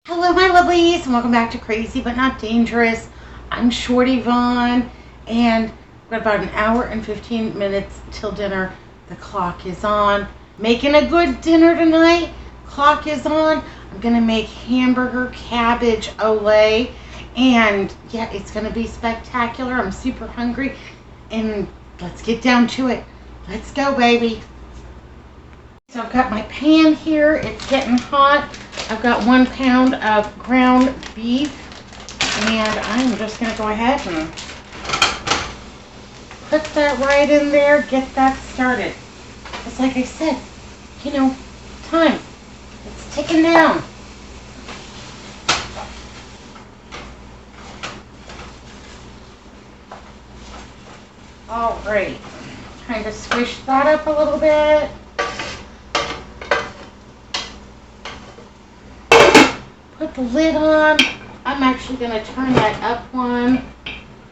Hello my lovelies and welcome back to Crazy But Not Dangerous. I'm Shorty Vaughn and we've got about an hour and 15 minutes till dinner. The clock is on. Making a good dinner tonight. Clock is on. I'm going to make Hamburger Cabbage Olé and yeah, it's going to be spectacular. I'm super hungry and let's get down to it. Let's go, baby. So I've got my pan here. It's getting hot. I've got 1 pound of ground beef, and I'm just going to go ahead and put that right in there, get that started. It's like I said, you know, time. It's ticking down. All right. Kind of squish that up a little bit. Put the lid on. I'm actually going to turn that up one,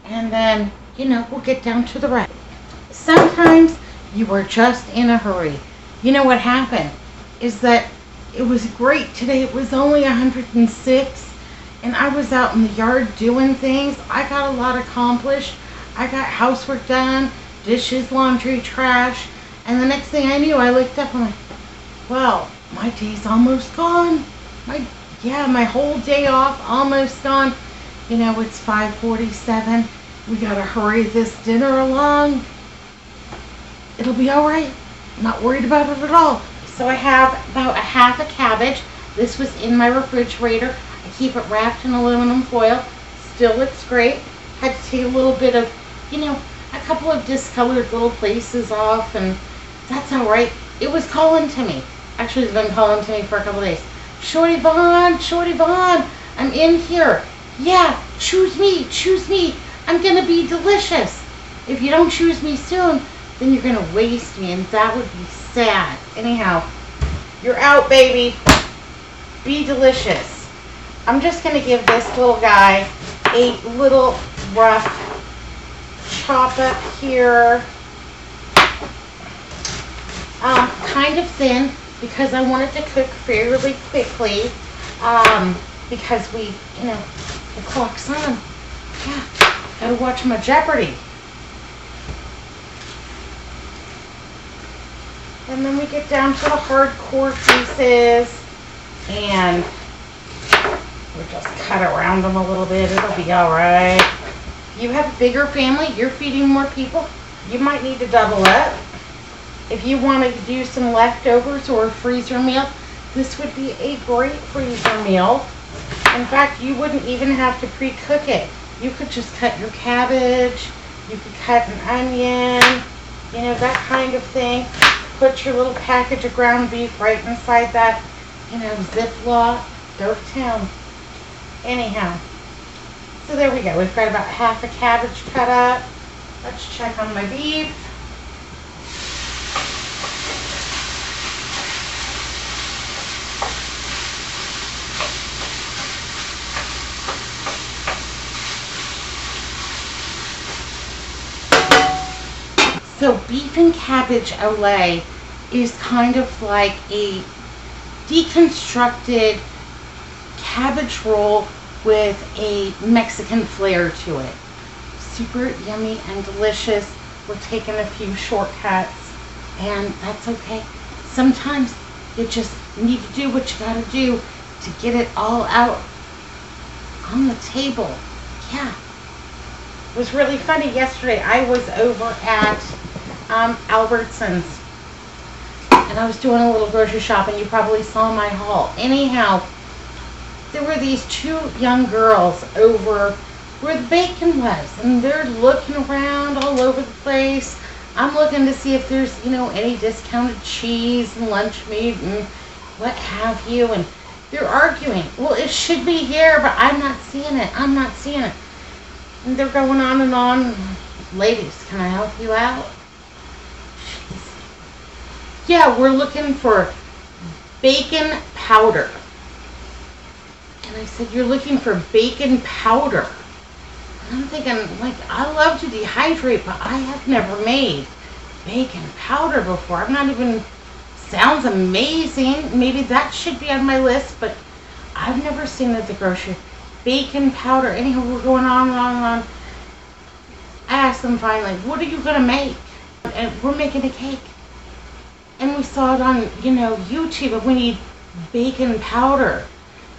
and then, you know, we'll get down to the rest. Sometimes you are just in a hurry. You know what happened is that it was great today. It was only 106, and I was out in the yard doing things. I got a lot accomplished. I got housework done, dishes, laundry, trash, and the next thing I knew, I looked up and I'm like, well, my day's almost gone. My whole day off, almost gone. You know, it's 5:47. We gotta hurry this dinner along. It'll be all right. I'm not worried about it at all. So I have about a half a cabbage. This was in my refrigerator. I keep it wrapped in aluminum foil. Still looks great. Had to take a little bit of, you know, a couple of discolored little places off, and that's all right. It was calling to me. Actually, it's been calling to me for a couple of days. Shorty Vaughn, I'm in here. Yeah, choose me. I'm gonna be delicious. If you don't choose me soon, then you're gonna waste me, and that would be sad. Anyhow, you're out, baby. Be delicious. I'm just gonna give this little guy a little rough chop up here. Kind of thin, because I wanted to cook fairly quickly, because we, you know, the clock's on. Yeah, gotta watch my Jeopardy. And then we get down to the hardcore pieces, and we'll just cut around them a little bit. It'll be all right. If you have a bigger family, you're feeding more people, you might need to double up. If you want to do some leftovers or a freezer meal, this would be a great freezer meal. In fact, you wouldn't even have to pre-cook it. You could just cut your cabbage, you could cut an onion, you know, that kind of thing. Put your little package of ground beef right inside that, you know, Ziploc. Go to town. Anyhow, so there we go. We've got about half a cabbage cut up. Let's check on my beef. So beef and cabbage olé is kind of like a deconstructed cabbage roll with a Mexican flair to it. Super yummy and delicious. We're taking a few shortcuts, and that's okay. Sometimes you just need to do what you gotta do to get it all out on the table. Yeah. It was really funny yesterday. I was over at Albertsons, and I was doing a little grocery shopping. You probably saw my haul. Anyhow, there were these 2 young girls over where the bacon was, and they're looking around all over the place. I'm looking to see if there's, you know, any discounted cheese and lunch meat and what have you, and they're arguing. Well, it should be here, but I'm not seeing it. And they're going on and on. Ladies, can I help you out? Yeah, we're looking for bacon powder. And I said, you're looking for bacon powder? And I'm thinking, like, I love to dehydrate, but I have never made bacon powder before. I'm not even, sounds amazing. Maybe that should be on my list, but I've never seen at the grocery. Bacon powder. Anyhow, we're going on and on and on. I asked them finally, what are you going to make? And we're making a cake. And we saw it on, YouTube, and we need bacon powder.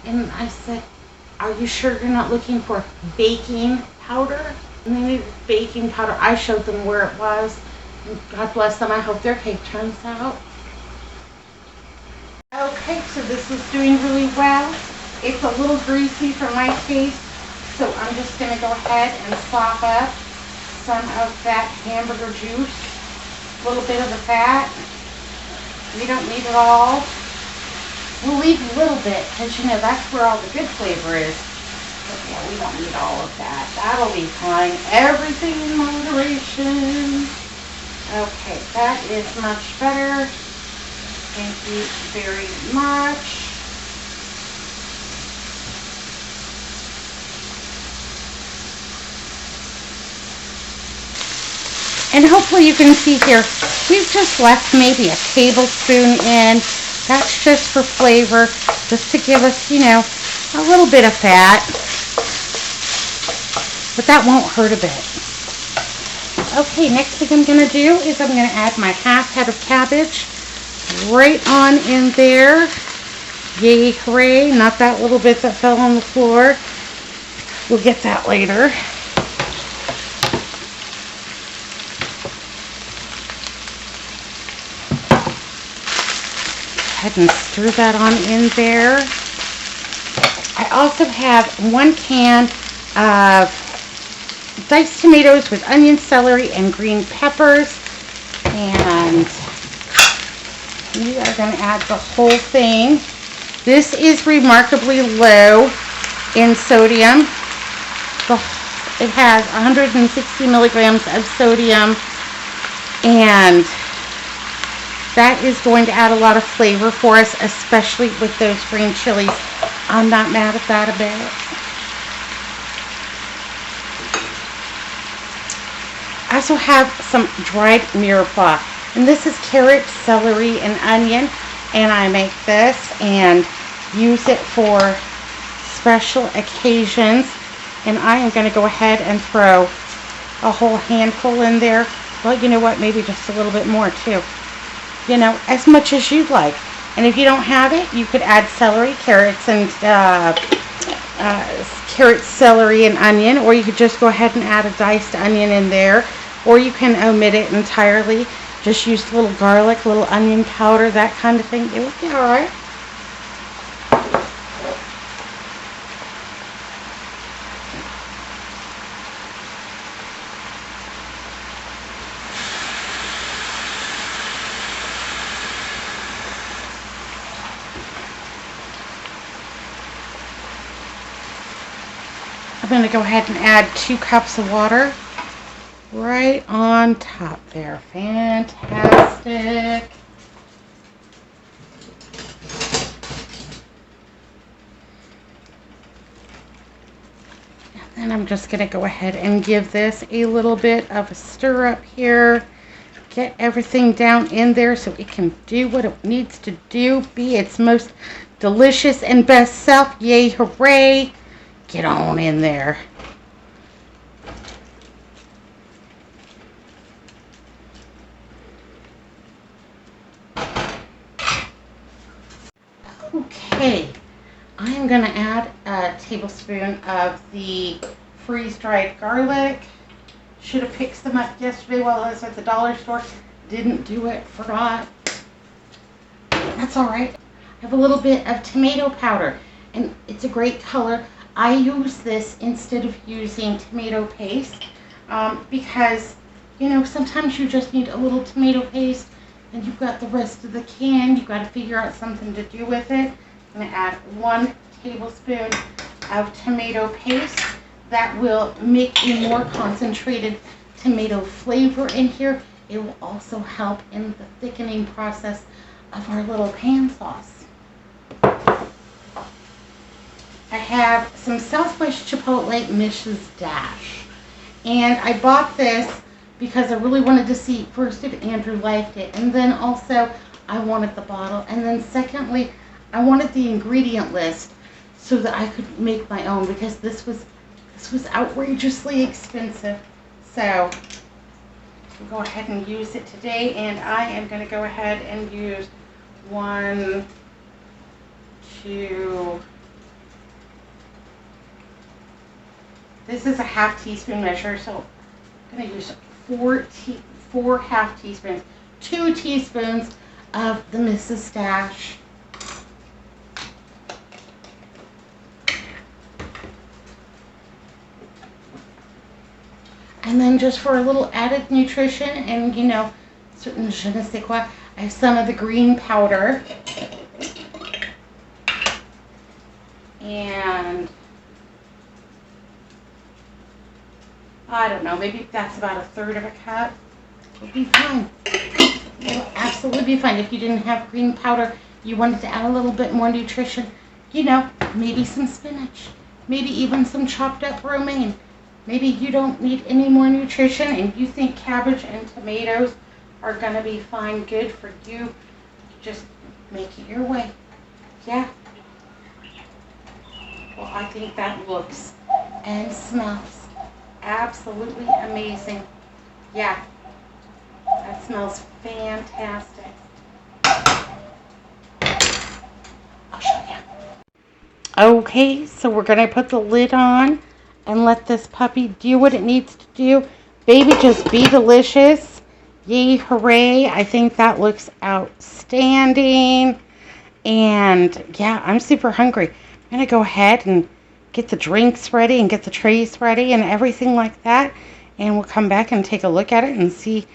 And I said, are you sure you're not looking for baking powder? And they needed baking powder. I showed them where it was. And God bless them. I hope their cake turns out. Okay, so this is doing really well. It's a little greasy for my taste, so I'm just going to go ahead and sop up some of that hamburger juice, a little bit of the fat. We don't need it all. We'll leave a little bit because, that's where all the good flavor is. But yeah, we don't need all of that. That'll be fine. Everything in moderation. Okay, that is much better. Thank you very much. And hopefully you can see here, we've just left maybe a tablespoon in. That's just for flavor, just to give us, a little bit of fat. But that won't hurt a bit. Okay, next thing I'm going to do is I'm going to add my half head of cabbage right on in there. Yay, hooray, not that little bit that fell on the floor. We'll get that later. Ahead and stir that on in there. I also have 1 can of diced tomatoes with onion, celery, and green peppers. And we are going to add the whole thing. This is remarkably low in sodium. It has 160 milligrams of sodium, and that is going to add a lot of flavor for us, especially with those green chilies. I'm not mad at that a bit. I also have some dried mirepoix, and this is carrot, celery, and onion, and I make this and use it for special occasions. And I am going to go ahead and throw a whole handful in there. Well, you know what, maybe just a little bit more too. As much as you'd like. And if you don't have it, you could add celery, carrots, and celery, and onion, or you could just go ahead and add a diced onion in there, or you can omit it entirely. Just use a little garlic, a little onion powder, that kind of thing. It would be all right. I'm going to go ahead and add 2 cups of water right on top there. Fantastic. And then I'm just going to go ahead and give this a little bit of a stir up here. Get everything down in there so it can do what it needs to do. Be its most delicious and best self. Yay, hooray. Get on in there. Okay, I am going to add a tablespoon of the freeze-dried garlic. Should have picked some up yesterday while I was at the dollar store. Didn't do it, forgot. That's all right. I have a little bit of tomato powder, and it's a great color. I use this instead of using tomato paste because, sometimes you just need a little tomato paste and you've got the rest of the can. You've got to figure out something to do with it. I'm going to add 1 tablespoon of tomato paste. That will make a more concentrated tomato flavor in here. It will also help in the thickening process of our little pan sauce. I have some Southwest Chipotle Mrs Dash, and I bought this because I really wanted to see first if Andrew liked it, and then also I wanted the bottle, and then secondly I wanted the ingredient list so that I could make my own, because this was outrageously expensive. So we'll go ahead and use it today, and I am going to go ahead and use 1, 2. This is a half teaspoon measure, so I'm going to use 4 half teaspoons, 2 teaspoons of the Mrs. Dash. And then just for a little added nutrition and, you know, certain je ne sais quoi, I have some of the green powder. And I don't know, maybe that's about a third of a cup. It'll be fine. It'll absolutely be fine. If you didn't have green powder, you wanted to add a little bit more nutrition, you know, maybe some spinach, maybe even some chopped up romaine. Maybe you don't need any more nutrition and you think cabbage and tomatoes are going to be fine, good for you. Just make it your way. Yeah. Well, I think that looks and smells absolutely amazing. Yeah. That smells fantastic. I'll show you. Okay, so we're going to put the lid on and let this puppy do what it needs to do. Baby, just be delicious. Yay, hooray. I think that looks outstanding. And yeah, I'm super hungry. I'm going to go ahead and get the drinks ready and get the trays ready and everything like that. And we'll come back and take a look at it and see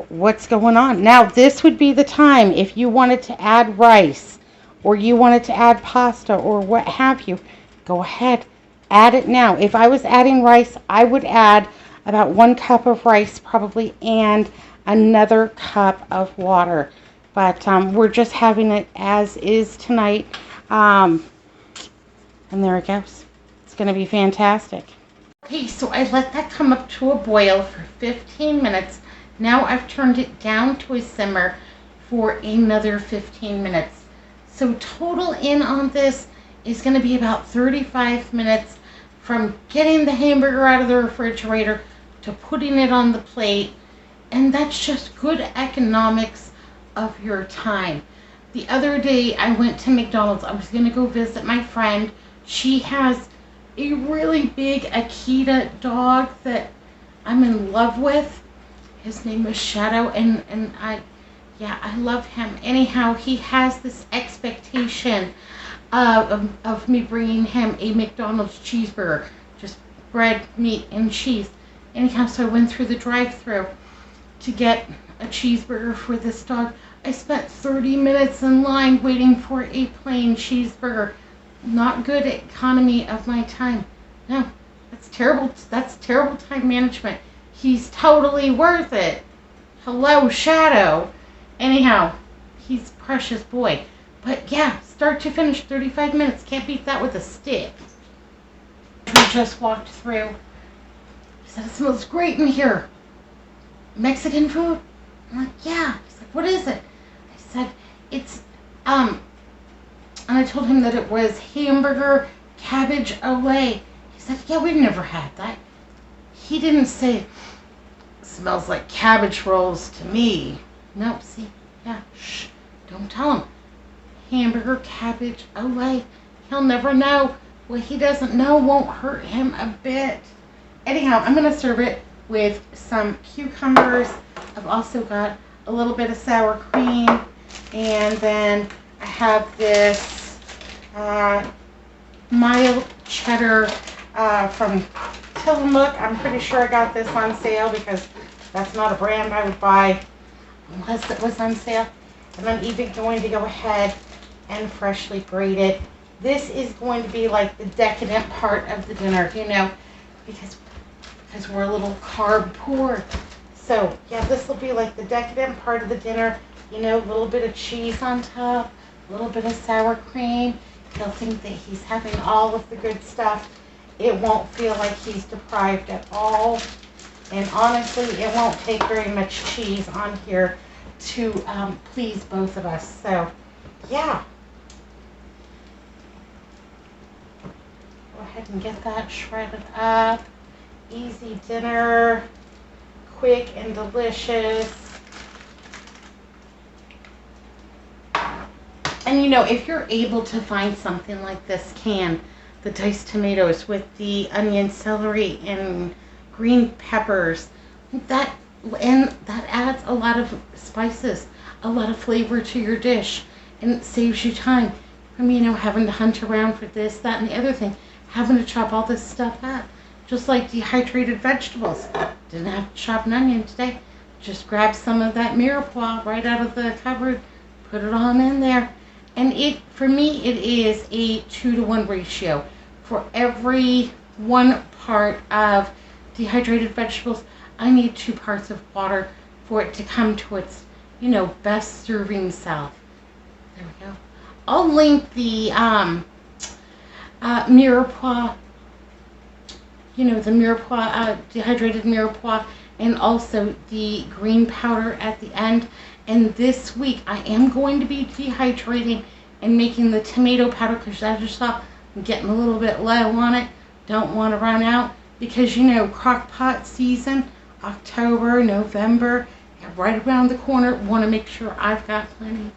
what's going on. Now, this would be the time if you wanted to add rice or you wanted to add pasta or what have you. Go ahead. Add it now. If I was adding rice, I would add about 1 cup of rice probably and another cup of water. But we're just having it as is tonight. And there it goes. It's going to be fantastic. Okay, so I let that come up to a boil for 15 minutes. Now I've turned it down to a simmer for another 15 minutes. So total in on this is going to be about 35 minutes from getting the hamburger out of the refrigerator to putting it on the plate. And that's just good economics of your time. The other day I went to McDonald's. I was going to go visit my friend. She has a really big Akita dog that I'm in love with. His name is Shadow, and I love him. Anyhow, he has this expectation of me bringing him a McDonald's cheeseburger, just bread, meat, and cheese. Anyhow, so I went through the drive-thru to get a cheeseburger for this dog. I spent 30 minutes in line waiting for a plain cheeseburger. Not good economy of my time. No, that's terrible. That's terrible time management. He's totally worth it. Hello, Shadow. Anyhow, he's a precious boy. But yeah, start to finish, 35 minutes. Can't beat that with a stick. We just walked through. He said, it smells great in here. Mexican food? I'm like, yeah. He's like, what is it? I said, it's, and I told him that it was Hamburger Cabbage Olé. He said, yeah, we've never had that. He didn't say, it smells like cabbage rolls to me. No, see, yeah, shh, don't tell him. Hamburger Cabbage Olé. He'll never know. What he doesn't know won't hurt him a bit. Anyhow, I'm going to serve it with some cucumbers. I've also got a little bit of sour cream. And then I have this mild cheddar from Tillamook. I'm pretty sure I got this on sale because that's not a brand I would buy unless it was on sale. And I'm even going to go ahead and freshly grate it. This is going to be like the decadent part of the dinner, you know, because we're a little carb poor. So yeah, this will be like the decadent part of the dinner. You know, a little bit of cheese on top, a little bit of sour cream. He'll think that he's having all of the good stuff. It won't feel like he's deprived at all. And honestly, it won't take very much cheese on here to please both of us. So, yeah. ahead and get that shredded up. Easy dinner, quick and delicious. And you know, if you're able to find something like this can, the diced tomatoes with the onion, celery, and green peppers, that adds a lot of spices, a lot of flavor to your dish, and it saves you time from, you know, having to hunt around for this, that, and the other thing, having to chop all this stuff up. Just like dehydrated vegetables. Didn't have to chop an onion today. Just grab some of that mirepoix right out of the cupboard, put it on in there. And for me, it is a 2-to-1 ratio. For every 1 part of dehydrated vegetables, I need 2 parts of water for it to come to its, you know, best serving self. There we go. I'll link the mirepoix, you know, the mirepoix, dehydrated mirepoix, and also the green powder at the end. And this week I am going to be dehydrating and making the tomato powder, because as you saw, I'm getting a little bit low on it. Don't want to run out, because, you know, crock pot season, October, November, right around the corner. Want to make sure I've got plenty.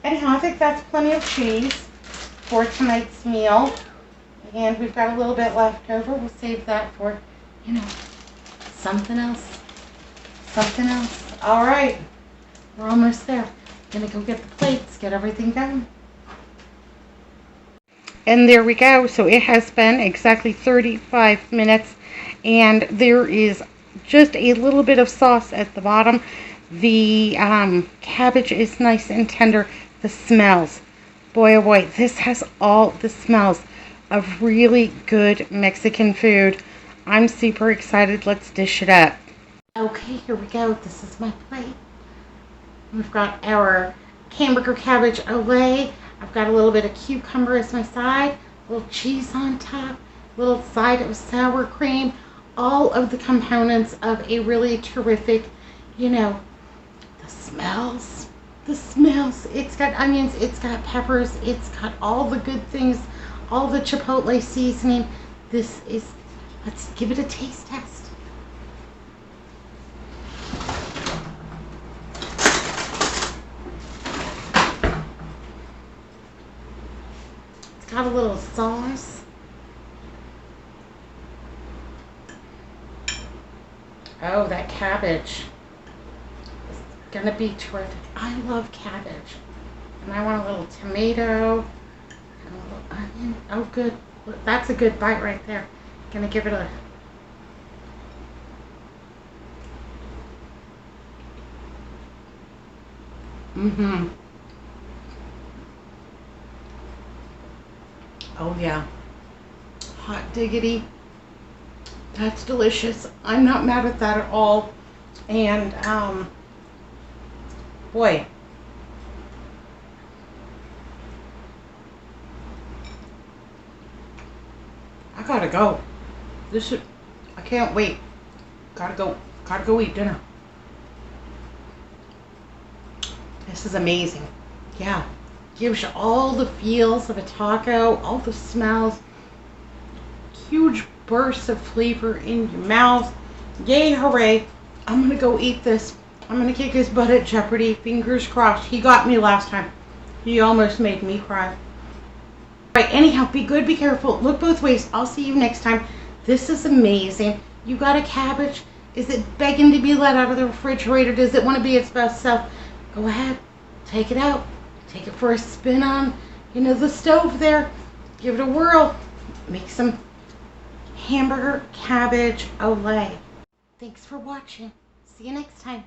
Anyhow, I think that's plenty of cheese for tonight's meal. And we've got a little bit left over. We'll save that for, you know, something else. Something else. All right. We're almost there. Gonna go get the plates, get everything done. And there we go. So it has been exactly 35 minutes. And there is just a little bit of sauce at the bottom. The cabbage is nice and tender. The smells. Boy, oh boy, this has all the smells of really good Mexican food. I'm super excited. Let's dish it up. Okay, here we go. This is my plate. We've got our Hamburger Cabbage Olé. I've got a little bit of cucumber as my side, a little cheese on top, a little side of sour cream, all of the components of a really terrific, you know, the smells. It's got onions, it's got peppers, it's got all the good things, all the Chipotle seasoning. Let's give it a taste test. It's got a little sauce. Oh, that cabbage is gonna be terrific. I love cabbage. And I want a little tomato and a little onion. Oh, good. That's a good bite right there. Gonna give it a... Oh, yeah. Hot diggity. That's delicious. I'm not mad at that at all. And, boy. I gotta go. I can't wait. Gotta go eat dinner. This is amazing. Yeah. Gives you all the feels of a taco, all the smells. Huge bursts of flavor in your mouth. Yay, hooray. I'm gonna go eat this. I'm gonna kick his butt at Jeopardy. Fingers crossed. He got me last time. He almost made me cry. Alright, anyhow, be good, be careful. Look both ways. I'll see you next time. This is amazing. You got a cabbage. Is it begging to be let out of the refrigerator? Does it want to be its best self? Go ahead. Take it out. Take it for a spin on, you know, the stove there. Give it a whirl. Make some Hamburger Cabbage Olé. Thanks for watching. See you next time.